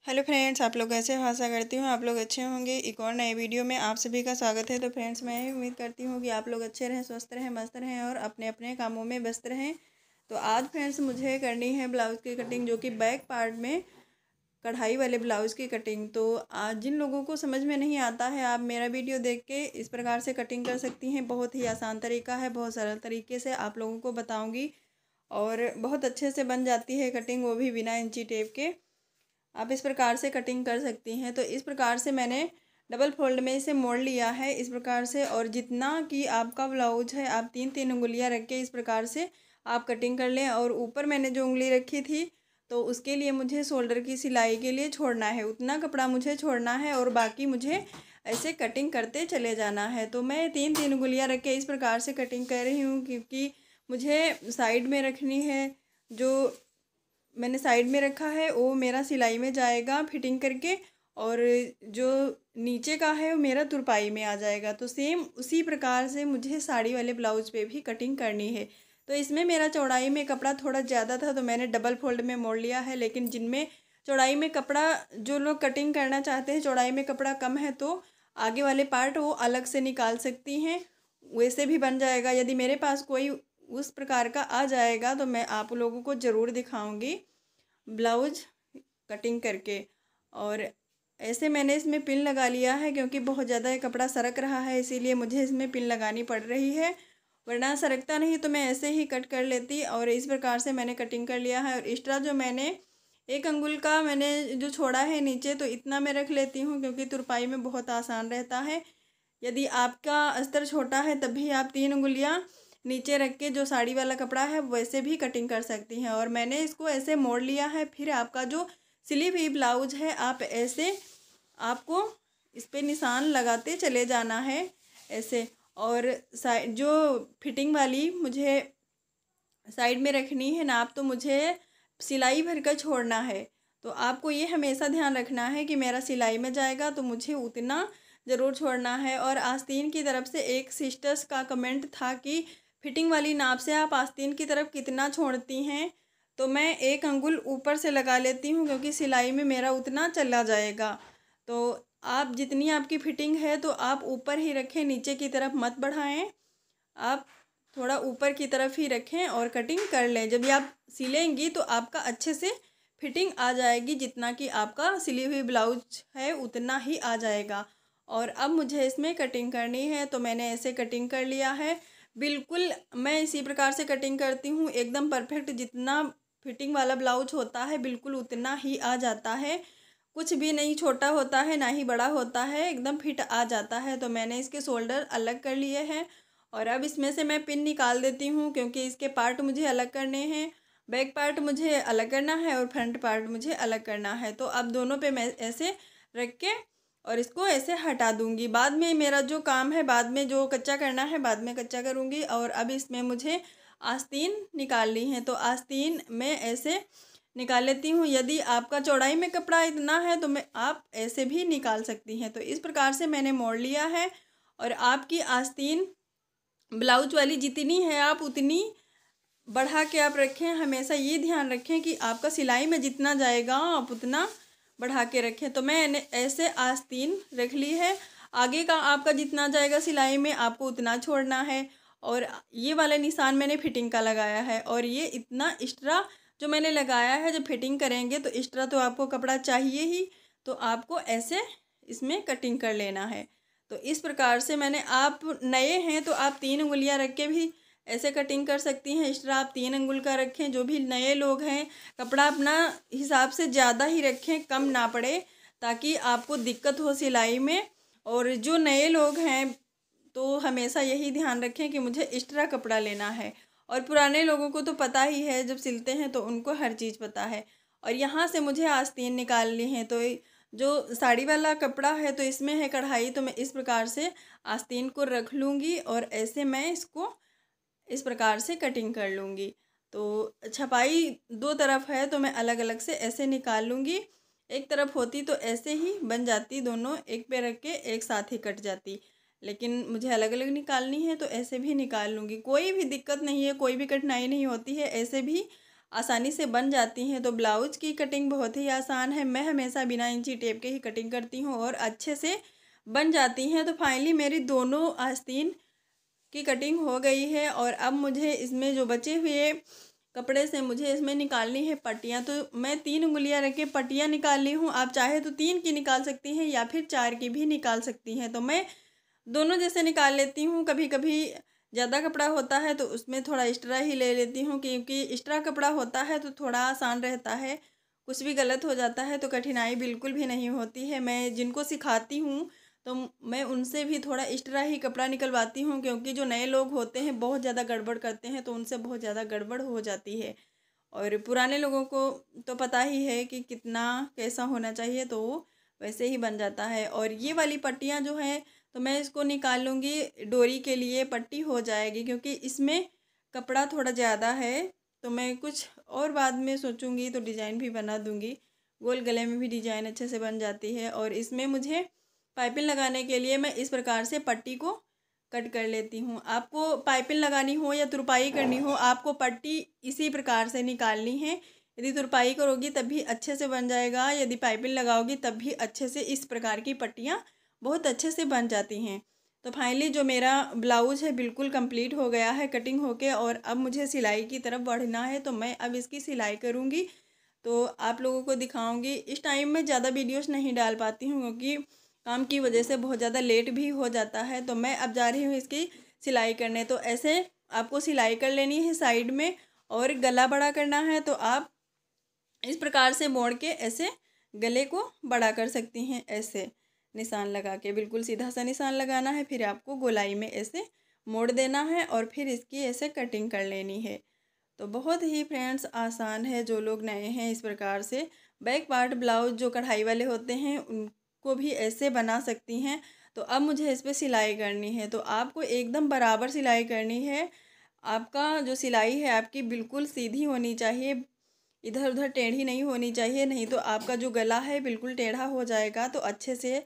Hello friends, आप लोग कैसे हो? आशा करती हूँ आप लोग अच्छे होंगे। एक और नए वीडियो में आप सभी का स्वागत है। तो फ्रेंड्स, मैं उम्मीद करती हूँ कि आप लोग अच्छे रहें, स्वस्थ रहें, मस्त रहें और अपने अपने कामों में व्यस्त रहें। तो आज फ्रेंड्स मुझे करनी है ब्लाउज़ की कटिंग, जो कि बैक पार्ट में कढ़ाई वाले ब्लाउज़ की कटिंग। तो आज जिन लोगों को समझ में नहीं आता है, आप मेरा वीडियो देख के इस प्रकार से कटिंग कर सकती हैं। बहुत ही आसान तरीका है, बहुत सरल तरीके से आप लोगों को बताऊँगी और बहुत अच्छे से बन जाती है कटिंग, वो भी बिना इंची टेप के। आप इस प्रकार से कटिंग कर सकती हैं। तो इस प्रकार से मैंने डबल फोल्ड में इसे मोड़ लिया है इस प्रकार से, और जितना कि आपका ब्लाउज है आप 3-3 उंगलियां रख के इस प्रकार से आप कटिंग कर लें। और ऊपर मैंने जो उंगली रखी थी तो उसके लिए मुझे शोल्डर की सिलाई के लिए छोड़ना है, उतना कपड़ा मुझे छोड़ना है और बाकी मुझे ऐसे कटिंग करते चले जाना है। तो मैं 3-3 उंगलियां रख के इस प्रकार से कटिंग कर रही हूँ, क्योंकि मुझे साइड में रखनी है। जो मैंने साइड में रखा है वो मेरा सिलाई में जाएगा फिटिंग करके, और जो नीचे का है वो मेरा तुरपाई में आ जाएगा। तो सेम उसी प्रकार से मुझे साड़ी वाले ब्लाउज पे भी कटिंग करनी है। तो इसमें मेरा चौड़ाई में कपड़ा थोड़ा ज़्यादा था तो मैंने डबल फोल्ड में मोड़ लिया है। लेकिन जिनमें चौड़ाई में कपड़ा, जो लोग कटिंग करना चाहते हैं चौड़ाई में कपड़ा कम है, तो आगे वाले पार्ट वो अलग से निकाल सकती हैं, वैसे भी बन जाएगा। यदि मेरे पास कोई उस प्रकार का आ जाएगा तो मैं आप लोगों को ज़रूर दिखाऊंगी ब्लाउज कटिंग करके। और ऐसे मैंने इसमें पिन लगा लिया है, क्योंकि बहुत ज़्यादा ये कपड़ा सरक रहा है, इसीलिए मुझे इसमें पिन लगानी पड़ रही है, वरना सरकता नहीं तो मैं ऐसे ही कट कर लेती। और इस प्रकार से मैंने कटिंग कर लिया है। और एक्स्ट्रा जो मैंने 1 अंगुल का मैंने जो छोड़ा है नीचे, तो इतना मैं रख लेती हूँ, क्योंकि तुरपाई में बहुत आसान रहता है। यदि आपका अस्तर छोटा है तब भी आप 3 उंगलियां नीचे रख के जो साड़ी वाला कपड़ा है वैसे भी कटिंग कर सकती हैं। और मैंने इसको ऐसे मोड़ लिया है। फिर आपका जो सिली हुई ब्लाउज है आप ऐसे, आपको इस पे निशान लगाते चले जाना है ऐसे। और साइड जो फिटिंग वाली मुझे साइड में रखनी है नाप, तो मुझे सिलाई भर कर छोड़ना है। तो आपको ये हमेशा ध्यान रखना है कि मेरा सिलाई में जाएगा तो मुझे उतना ज़रूर छोड़ना है। और आस्तीन की तरफ से एक सिस्टर्स का कमेंट था कि फिटिंग वाली नाप से आप आस्तीन की तरफ कितना छोड़ती हैं, तो मैं 1 अंगुल ऊपर से लगा लेती हूँ, क्योंकि सिलाई में मेरा उतना चला जाएगा। तो आप जितनी आपकी फिटिंग है तो आप ऊपर ही रखें, नीचे की तरफ मत बढ़ाएं। आप थोड़ा ऊपर की तरफ ही रखें और कटिंग कर लें। जब भी आप सिलेंगी तो आपका अच्छे से फिटिंग आ जाएगी, जितना कि आपका सिली हुई ब्लाउज है उतना ही आ जाएगा। और अब मुझे इसमें कटिंग करनी है, तो मैंने ऐसे कटिंग कर लिया है। बिल्कुल मैं इसी प्रकार से कटिंग करती हूँ, एकदम परफेक्ट। जितना फिटिंग वाला ब्लाउज होता है बिल्कुल उतना ही आ जाता है, कुछ भी नहीं छोटा होता है ना ही बड़ा होता है, एकदम फिट आ जाता है। तो मैंने इसके शोल्डर अलग कर लिए हैं और अब इसमें से मैं पिन निकाल देती हूँ, क्योंकि इसके पार्ट मुझे अलग करने हैं। बैक पार्ट मुझे अलग करना है और फ्रंट पार्ट मुझे अलग करना है। तो अब दोनों पे मैं ऐसे रख के और इसको ऐसे हटा दूंगी। बाद में मेरा जो काम है, बाद में जो कच्चा करना है बाद में कच्चा करूँगी। और अब इसमें मुझे आस्तीन निकालनी है, तो आस्तीन मैं ऐसे निकाल लेती हूँ। यदि आपका चौड़ाई में कपड़ा इतना है तो मैं आप ऐसे भी निकाल सकती हैं। तो इस प्रकार से मैंने मोड़ लिया है। और आपकी आस्तीन ब्लाउज वाली जितनी है आप उतनी बढ़ा के आप रखें। हमेशा ये ध्यान रखें कि आपका सिलाई में जितना जाएगा आप उतना बढ़ा के रखें। तो मैंने ऐसे आस्तीन रख ली है। आगे का आपका जितना जाएगा सिलाई में आपको उतना छोड़ना है। और ये वाला निशान मैंने फिटिंग का लगाया है। और ये इतना एक्स्ट्रा जो मैंने लगाया है, जब फिटिंग करेंगे तो एक्स्ट्रा तो आपको कपड़ा चाहिए ही, तो आपको ऐसे इसमें कटिंग कर लेना है। तो इस प्रकार से मैंने, आप नए हैं तो आप 3 उंगलियां रख के भी ऐसे कटिंग कर सकती हैं। एक्स्ट्रा आप 3 अंगुल का रखें। जो भी नए लोग हैं कपड़ा अपना हिसाब से ज़्यादा ही रखें, कम ना पड़े, ताकि आपको दिक्कत हो सिलाई में। और जो नए लोग हैं तो हमेशा यही ध्यान रखें कि मुझे एक्स्ट्रा कपड़ा लेना है। और पुराने लोगों को तो पता ही है, जब सिलते हैं तो उनको हर चीज़ पता है। और यहाँ से मुझे आस्तीन निकालनी है। तो जो साड़ी वाला कपड़ा है तो इसमें है कढ़ाई, तो मैं इस प्रकार से आस्तीन को रख लूँगी और ऐसे मैं इसको इस प्रकार से कटिंग कर लूँगी। तो छपाई 2 तरफ है तो मैं अलग अलग से ऐसे निकाल लूँगी। एक तरफ होती तो ऐसे ही बन जाती, दोनों एक पे रख के एक साथ ही कट जाती। लेकिन मुझे अलग अलग निकालनी है तो ऐसे भी निकाल लूँगी। कोई भी दिक्कत नहीं है, कोई भी कठिनाई नहीं होती है, ऐसे भी आसानी से बन जाती हैं। तो ब्लाउज की कटिंग बहुत ही आसान है। मैं हमेशा बिना इंची टेप के ही कटिंग करती हूँ और अच्छे से बन जाती हैं। तो फाइनली मेरी दोनों आस्तीन की कटिंग हो गई है और अब मुझे इसमें जो बचे हुए कपड़े से मुझे इसमें निकालनी है पट्टियाँ। तो मैं 3 उंगलियां रख के पट्टियाँ निकाल ली हूँ। आप चाहे तो 3 की निकाल सकती हैं या फिर 4 की भी निकाल सकती हैं। तो मैं दोनों जैसे निकाल लेती हूँ। कभी कभी ज़्यादा कपड़ा होता है तो उसमें थोड़ा एक्स्ट्रा ही ले लेती हूँ, क्योंकि एक्स्ट्रा कपड़ा होता है तो थोड़ा आसान रहता है। कुछ भी गलत हो जाता है तो कठिनाई बिल्कुल भी नहीं होती है। मैं जिनको सिखाती हूँ तो मैं उनसे भी थोड़ा एक्स्ट्रा ही कपड़ा निकलवाती हूँ, क्योंकि जो नए लोग होते हैं बहुत ज़्यादा गड़बड़ करते हैं तो उनसे बहुत ज़्यादा गड़बड़ हो जाती है। और पुराने लोगों को तो पता ही है कि कितना कैसा होना चाहिए, तो वो वैसे ही बन जाता है। और ये वाली पट्टियाँ जो हैं तो मैं इसको निकाल लूँगी, डोरी के लिए पट्टी हो जाएगी, क्योंकि इसमें कपड़ा थोड़ा ज़्यादा है। तो मैं कुछ और बाद में सोचूंगी तो डिज़ाइन भी बना दूँगी। गोल गले में भी डिज़ाइन अच्छे से बन जाती है। और इसमें मुझे पाइपिंग लगाने के लिए मैं इस प्रकार से पट्टी को कट कर लेती हूँ। आपको पाइपिंग लगानी हो या तुरपाई करनी हो, आपको पट्टी इसी प्रकार से निकालनी है। यदि तुरपाई करोगी तब भी अच्छे से बन जाएगा, यदि पाइपिंग लगाओगी तब भी अच्छे से इस प्रकार की पट्टियाँ बहुत अच्छे से बन जाती हैं। तो फाइनली जो मेरा ब्लाउज है बिल्कुल कंप्लीट हो गया है कटिंग होके, और अब मुझे सिलाई की तरफ बढ़ना है। तो मैं अब इसकी सिलाई करूँगी तो आप लोगों को दिखाऊंगी। इस टाइम में ज़्यादा वीडियोस नहीं डाल पाती हूँ, क्योंकि काम की वजह से बहुत ज़्यादा लेट भी हो जाता है। तो मैं अब जा रही हूँ इसकी सिलाई करने। तो ऐसे आपको सिलाई कर लेनी है साइड में, और गला बड़ा करना है तो आप इस प्रकार से मोड़ के ऐसे गले को बड़ा कर सकती हैं। ऐसे निशान लगा के बिल्कुल सीधा सा निशान लगाना है, फिर आपको गोलाई में ऐसे मोड़ देना है और फिर इसकी ऐसे कटिंग कर लेनी है। तो बहुत ही फ्रेंड्स आसान है। जो लोग नए हैं इस प्रकार से बैक पार्ट ब्लाउज जो कढ़ाई वाले होते हैं उनको भी ऐसे बना सकती हैं। तो अब मुझे इस पर सिलाई करनी है। तो आपको एकदम बराबर सिलाई करनी है। आपका जो सिलाई है आपकी बिल्कुल सीधी होनी चाहिए, इधर उधर टेढ़ी नहीं होनी चाहिए, नहीं तो आपका जो गला है बिल्कुल टेढ़ा हो जाएगा तो अच्छे से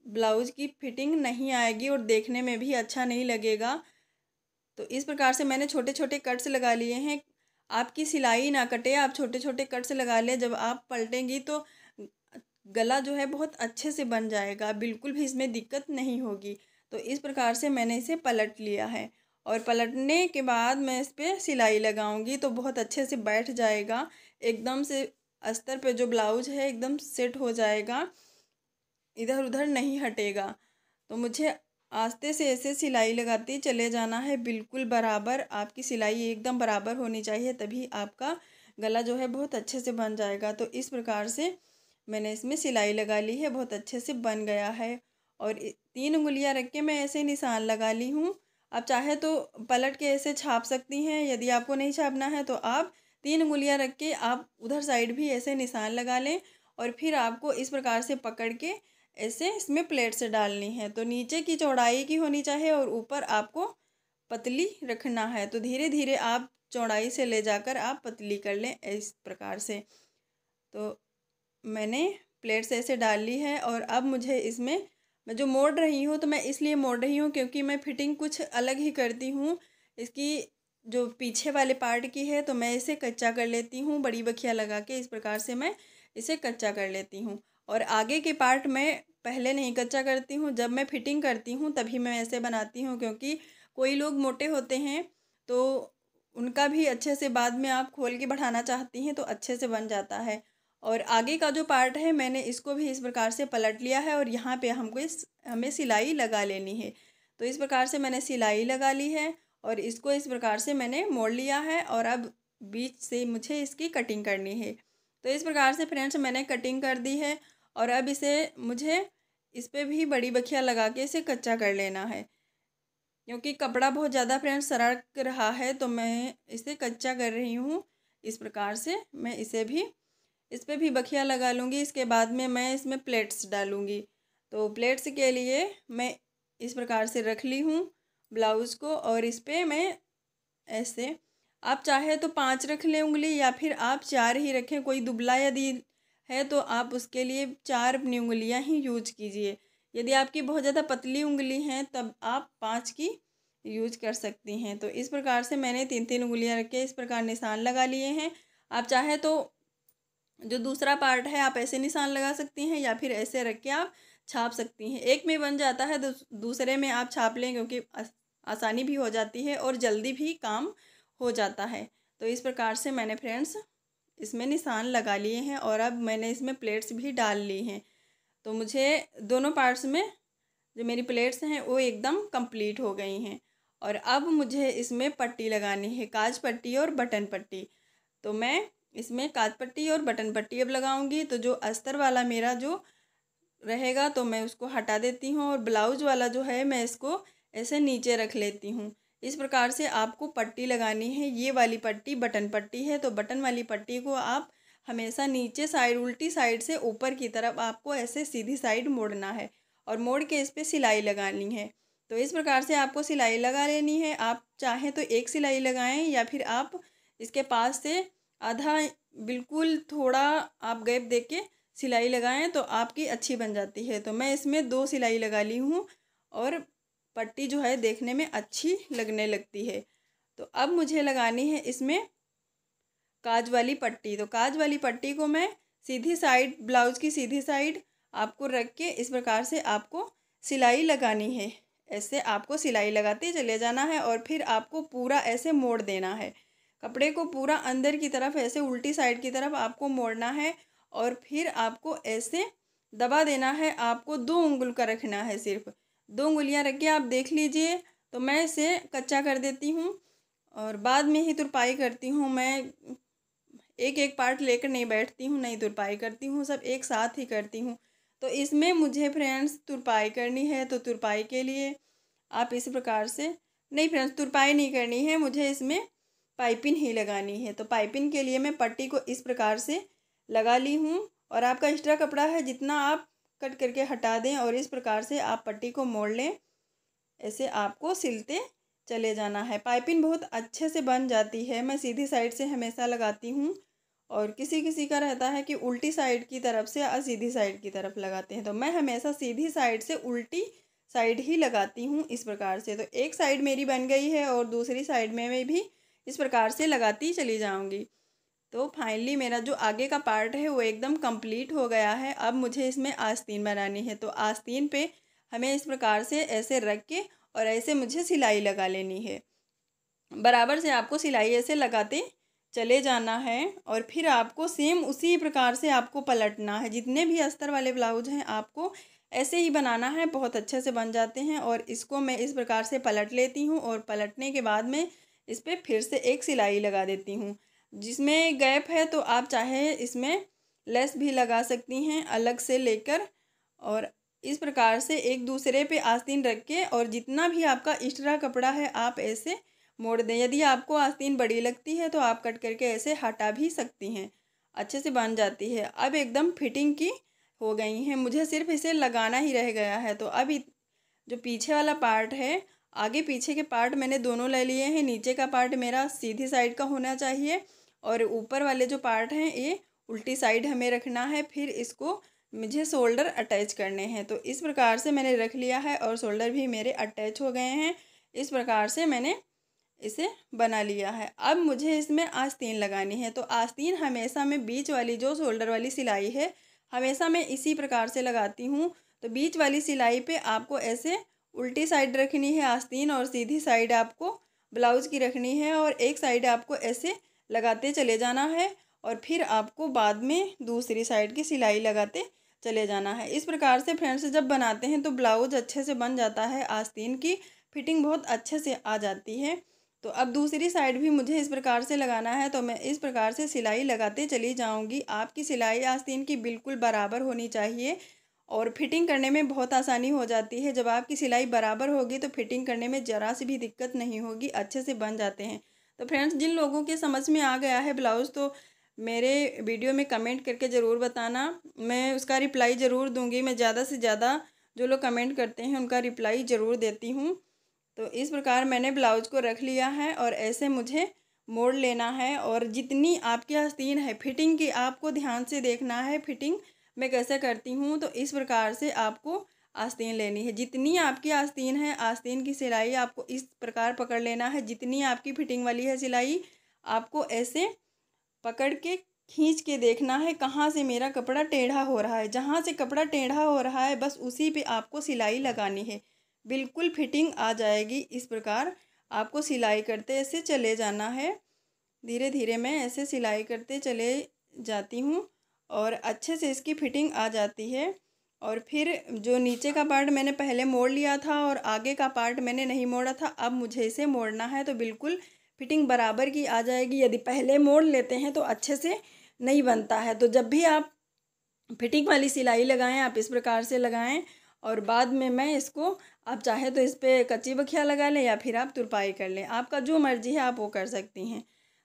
ब्लाउज की फिटिंग नहीं आएगी और देखने में भी अच्छा नहीं लगेगा। तो इस प्रकार से मैंने छोटे छोटे कट्स लगा लिए हैं। आपकी सिलाई ना कटे, आप छोटे छोटे कट्स लगा लें। जब आप पलटेंगी तो गला जो है बहुत अच्छे से बन जाएगा, बिल्कुल भी इसमें दिक्कत नहीं होगी। तो इस प्रकार से मैंने इसे पलट लिया है और पलटने के बाद मैं इस पर सिलाई लगाऊंगी तो बहुत अच्छे से बैठ जाएगा। एकदम से अस्तर पे जो ब्लाउज है एकदम सेट हो जाएगा, इधर उधर नहीं हटेगा। तो मुझे आस्ते से ऐसे सिलाई लगाते चले जाना है, बिल्कुल बराबर। आपकी सिलाई एकदम बराबर होनी चाहिए, तभी आपका गला जो है बहुत अच्छे से बन जाएगा। तो इस प्रकार से मैंने इसमें सिलाई लगा ली है, बहुत अच्छे से बन गया है। और 3 उंगलियां रख के मैं ऐसे निशान लगा ली हूँ। आप चाहे तो पलट के ऐसे छाप सकती हैं, यदि आपको नहीं छापना है तो आप 3 उंगलियां रख के आप उधर साइड भी ऐसे निशान लगा लें। और फिर आपको इस प्रकार से पकड़ के ऐसे इसमें प्लेट से डालनी है। तो नीचे की चौड़ाई की होनी चाहिए और ऊपर आपको पतली रखना है। तो धीरे धीरे आप चौड़ाई से ले जाकर आप पतली कर लें इस प्रकार से। तो मैंने प्लेट से ऐसे डाल ली है और अब मुझे इसमें मैं जो मोड़ रही हूँ तो मैं इसलिए मोड़ रही हूँ क्योंकि मैं फिटिंग कुछ अलग ही करती हूँ। इसकी जो पीछे वाले पार्ट की है तो मैं इसे कच्चा कर लेती हूँ, बड़ी बखिया लगा के इस प्रकार से मैं इसे कच्चा कर लेती हूँ। और आगे के पार्ट मैं पहले नहीं कच्चा करती हूँ, जब मैं फिटिंग करती हूँ तभी मैं ऐसे बनाती हूँ, क्योंकि कोई लोग मोटे होते हैं तो उनका भी अच्छे से बाद में आप खोल के बढ़ाना चाहती हैं तो अच्छे से बन जाता है। और आगे का जो पार्ट है मैंने इसको भी इस प्रकार से पलट लिया है और यहाँ पे हमें सिलाई लगा लेनी है। तो इस प्रकार से मैंने सिलाई लगा ली है और इसको इस प्रकार से मैंने मोड़ लिया है और अब बीच से मुझे इसकी कटिंग करनी है। तो इस प्रकार से फ्रेंड्स मैंने कटिंग कर दी है और अब इसे मुझे इस पर भी बड़ी बखिया लगा के इसे कच्चा कर लेना है, क्योंकि कपड़ा बहुत ज़्यादा फ्रेंड्स सरक रहा है तो मैं इसे कच्चा कर रही हूँ। इस प्रकार से मैं इस पर भी बखिया लगा लूँगी। इसके बाद में मैं इसमें प्लेट्स डालूँगी। तो प्लेट्स के लिए मैं इस प्रकार से रख ली हूँ ब्लाउज़ को और इस पर मैं ऐसे, आप चाहे तो 5 रख लें उंगली या फिर आप 4 ही रखें। कोई दुबला यदि है तो आप उसके लिए 4 अपनी उंगलियां ही यूज कीजिए। यदि आपकी बहुत ज़्यादा पतली उंगली हैं तब आप 5 की यूज कर सकती हैं। तो इस प्रकार से मैंने 3-3 उंगलियां रख के इस प्रकार निशान लगा लिए हैं। आप चाहे तो जो दूसरा पार्ट है आप ऐसे निशान लगा सकती हैं या फिर ऐसे रख के आप छाप सकती हैं। एक में बन जाता है तो दूसरे में आप छाप लें, क्योंकि आसानी भी हो जाती है और जल्दी भी काम हो जाता है। तो इस प्रकार से मैंने फ्रेंड्स इसमें निशान लगा लिए हैं और अब मैंने इसमें प्लेट्स भी डाल ली हैं। तो मुझे दोनों पार्ट्स में जो मेरी प्लेट्स हैं वो एकदम कंप्लीट हो गई हैं। और अब मुझे इसमें पट्टी लगानी है, काज पट्टी और बटन पट्टी। तो मैं इसमें काज पट्टी और बटन पट्टी अब लगाऊंगी। तो जो अस्तर वाला मेरा जो रहेगा तो मैं उसको हटा देती हूँ और ब्लाउज वाला जो है मैं इसको ऐसे नीचे रख लेती हूँ। इस प्रकार से आपको पट्टी लगानी है। ये वाली पट्टी बटन पट्टी है, तो बटन वाली पट्टी को आप हमेशा नीचे साइड, उल्टी साइड से ऊपर की तरफ आपको ऐसे सीधी साइड मोड़ना है और मोड़ के इस पर सिलाई लगानी है। तो इस प्रकार से आपको सिलाई लगा लेनी है। आप चाहें तो एक सिलाई लगाएं या फिर आप इसके पास से आधा बिल्कुल थोड़ा आप गैप दे के सिलाई लगाएं तो आपकी अच्छी बन जाती है। तो मैं इसमें 2 सिलाई लगा ली हूँ और पट्टी जो है देखने में अच्छी लगने लगती है। तो अब मुझे लगानी है इसमें काज वाली पट्टी। तो काज वाली पट्टी को मैं सीधी साइड, ब्लाउज की सीधी साइड आपको रख के इस प्रकार से आपको सिलाई लगानी है। ऐसे आपको सिलाई लगाते चले जाना है और फिर आपको पूरा ऐसे मोड़ देना है। कपड़े को पूरा अंदर की तरफ ऐसे उल्टी साइड की तरफ आपको मोड़ना है और फिर आपको ऐसे दबा देना है। आपको 2 उंगल का रखना है, सिर्फ 2 उंगलियां रख के आप देख लीजिए। तो मैं इसे कच्चा कर देती हूँ और बाद में ही तुरपाई करती हूँ। मैं एक एक पार्ट लेकर नहीं बैठती हूँ, नहीं तुरपाई करती हूँ, सब एक साथ ही करती हूँ। तो इसमें मुझे फ्रेंड्स तुरपाई करनी है। तो तुरपाई के लिए आप इस प्रकार से, नहीं फ्रेंड्स तुरपाई नहीं करनी है, मुझे इसमें पाइपिंग ही लगानी है। तो पाइपिंग के लिए मैं पट्टी को इस प्रकार से लगा ली हूँ और आपका एक्स्ट्रा कपड़ा है जितना आप कट करके हटा दें और इस प्रकार से आप पट्टी को मोड़ लें। ऐसे आपको सिलते चले जाना है। पाइपिंग बहुत अच्छे से बन जाती है। मैं सीधी साइड से हमेशा लगाती हूँ और किसी किसी का रहता है कि उल्टी साइड की तरफ से और सीधी साइड की तरफ लगाते हैं। तो मैं हमेशा सीधी साइड से उल्टी साइड ही लगाती हूँ इस प्रकार से। तो एक साइड मेरी बन गई है और दूसरी साइड में मैं भी इस प्रकार से लगाती चली जाऊँगी। तो फाइनली मेरा जो आगे का पार्ट है वो एकदम कंप्लीट हो गया है। अब मुझे इसमें आस्तीन बनानी है। तो आस्तीन पे हमें इस प्रकार से ऐसे रख के और ऐसे मुझे सिलाई लगा लेनी है। बराबर से आपको सिलाई ऐसे लगाते चले जाना है और फिर आपको सेम उसी प्रकार से आपको पलटना है। जितने भी अस्तर वाले ब्लाउज हैं आपको ऐसे ही बनाना है, बहुत अच्छे से बन जाते हैं। और इसको मैं इस प्रकार से पलट लेती हूँ और पलटने के बाद में इस पर फिर से एक सिलाई लगा देती हूँ। जिसमें गैप है तो आप चाहे इसमें लेस भी लगा सकती हैं अलग से लेकर, और इस प्रकार से एक दूसरे पे आस्तीन रख के और जितना भी आपका एक्स्ट्रा कपड़ा है आप ऐसे मोड़ दें। यदि आपको आस्तीन बड़ी लगती है तो आप कट करके ऐसे हटा भी सकती हैं, अच्छे से बन जाती है। अब एकदम फिटिंग की हो गई हैं, मुझे सिर्फ इसे लगाना ही रह गया है। तो अब जो पीछे वाला पार्ट है, आगे पीछे के पार्ट मैंने दोनों ले लिए हैं। नीचे का पार्ट मेरा सीधी साइड का होना चाहिए और ऊपर वाले जो पार्ट हैं ये उल्टी साइड हमें रखना है। फिर इसको मुझे शोल्डर अटैच करने हैं। तो इस प्रकार से मैंने रख लिया है और शोल्डर भी मेरे अटैच हो गए हैं। इस प्रकार से मैंने इसे बना लिया है। अब मुझे इसमें आस्तीन लगानी है। तो आस्तीन हमेशा मैं बीच वाली जो शोल्डर वाली सिलाई है हमेशा मैं इसी प्रकार से लगाती हूँ। तो बीच वाली सिलाई पे आपको ऐसे उल्टी साइड रखनी है आस्तीन और सीधी साइड आपको ब्लाउज की रखनी है और एक साइड आपको ऐसे लगाते चले जाना है और फिर आपको बाद में दूसरी साइड की सिलाई लगाते चले जाना है। इस प्रकार से फ्रेंड्स जब बनाते हैं तो ब्लाउज अच्छे से बन जाता है, आस्तीन की फिटिंग बहुत अच्छे से आ जाती है। तो अब दूसरी साइड भी मुझे इस प्रकार से लगाना है। तो मैं इस प्रकार से सिलाई लगाते चली जाऊंगी। आपकी सिलाई आस्तीन की बिल्कुल बराबर होनी चाहिए और फिटिंग करने में बहुत आसानी हो जाती है। जब आपकी सिलाई बराबर होगी तो फिटिंग करने में ज़रा सी भी दिक्कत नहीं होगी, अच्छे से बन जाते हैं। तो फ्रेंड्स जिन लोगों के समझ में आ गया है ब्लाउज़ तो मेरे वीडियो में कमेंट करके ज़रूर बताना, मैं उसका रिप्लाई ज़रूर दूंगी। मैं ज़्यादा से ज़्यादा जो लोग कमेंट करते हैं उनका रिप्लाई ज़रूर देती हूँ। तो इस प्रकार मैंने ब्लाउज को रख लिया है और ऐसे मुझे मोड़ लेना है। और जितनी आपकी आस्तीन है फिटिंग की आपको ध्यान से देखना है, फिटिंग मैं कैसे करती हूँ। तो इस प्रकार से आपको आस्तीन लेनी है। जितनी आपकी आस्तीन है, आस्तीन की सिलाई आपको इस प्रकार पकड़ लेना है। जितनी आपकी फिटिंग वाली है सिलाई, आपको ऐसे पकड़ के खींच के देखना है कहाँ से मेरा कपड़ा टेढ़ा हो रहा है। जहाँ से कपड़ा टेढ़ा हो रहा है बस उसी पे आपको सिलाई लगानी है। बिल्कुल फिटिंग आ जाएगी। इस प्रकार आपको सिलाई करते ऐसे चले जाना है। धीरे धीरे मैं ऐसे सिलाई करते चले जाती हूँ और अच्छे से इसकी फिटिंग आ जाती है। और फिर जो नीचे का पार्ट मैंने पहले मोड़ लिया था और आगे का पार्ट मैंने नहीं मोड़ा था, अब मुझे इसे मोड़ना है तो बिल्कुल फिटिंग बराबर की आ जाएगी। यदि पहले मोड़ लेते हैं तो अच्छे से नहीं बनता है। तो जब भी आप फिटिंग वाली सिलाई लगाएं, आप इस प्रकार से लगाएं। और बाद में मैं इसको, आप चाहे तो इस पर कच्ची बखिया लगा लें या फिर आप तुरपाई कर लें, आपका जो मर्जी है आप वो कर सकती हैं।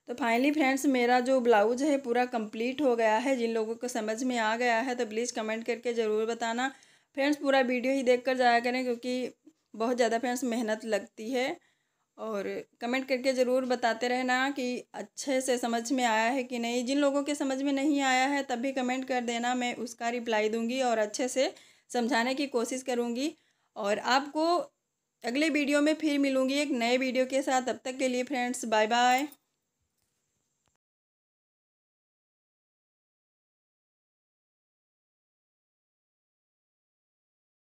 तो फाइनली फ्रेंड्स, मेरा जो ब्लाउज है पूरा कंप्लीट हो गया है। जिन लोगों को समझ में आ गया है तो प्लीज़ कमेंट करके ज़रूर बताना। फ्रेंड्स पूरा वीडियो ही देख कर जाया करें, क्योंकि बहुत ज़्यादा फ्रेंड्स मेहनत लगती है। और कमेंट करके ज़रूर बताते रहना कि अच्छे से समझ में आया है कि नहीं। जिन लोगों के समझ में नहीं आया है तब भी कमेंट कर देना, मैं उसका रिप्लाई दूंगी और अच्छे से समझाने की कोशिश करूंगी। और आपको अगले वीडियो में फिर मिलूंगी एक नए वीडियो के साथ। तब तक के लिए फ्रेंड्स बाय बाय।